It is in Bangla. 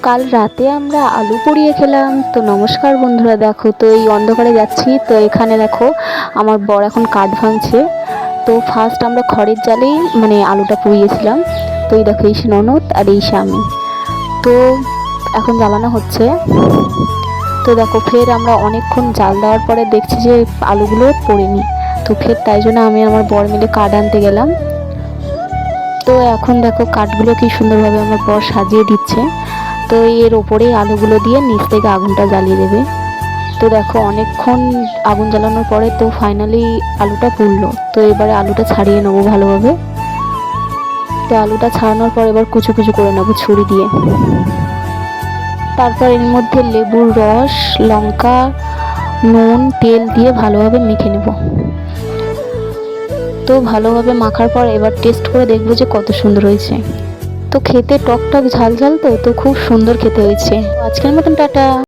কাল রাতে আমরা আলু পুড়িয়ে খেলাম। তো নমস্কার বন্ধুরা, দেখো তো এই অন্ধকারে যাচ্ছি। তো এখানে দেখো আমার বর এখন কাঠ ভাঙছে। তো ফার্স্ট আমরা খড়ের জালেই আলুটা পুড়িয়েছিলাম। তো এই দেখো এই সে ননদ আর এই সে আমি। তো এখন জ্বালানো হচ্ছে। তো দেখো ফের আমরা অনেকক্ষণ জাল দেওয়ার পরে দেখছি যে আলুগুলো পড়েনি। তো ফের তাই জন্য আমি আমার বর মিলে কাঠ আনতে গেলাম। তো এখন দেখো কাঠগুলো কি সুন্দরভাবে আমার বর সাজিয়ে দিচ্ছে। তো এর ওপরেই আলুগুলো দিয়ে নিচ থেকে আগুনটা জ্বালিয়ে দেবে। তো দেখো অনেকক্ষণ আগুন জ্বালানোর পরে তো ফাইনালি আলুটা পুড়লো। তো এবারে আলুটা ছাড়িয়ে নেবো ভালোভাবে। তো আলুটা ছাড়ানোর পর এবার কুচু কুচু করে নেবো ছুরি দিয়ে। তারপর এর মধ্যে লেবুর রস, লঙ্কা, নুন, তেল দিয়ে ভালোভাবে মেখে নেব। তো ভালোভাবে মাখার পর এবার টেস্ট করে দেখবো যে কত সুন্দর হয়েছে। তো খেতে টক টক ঝাল ঝাল তো খুব সুন্দর খেতে হয়েছে। আজকের মতন টাটা।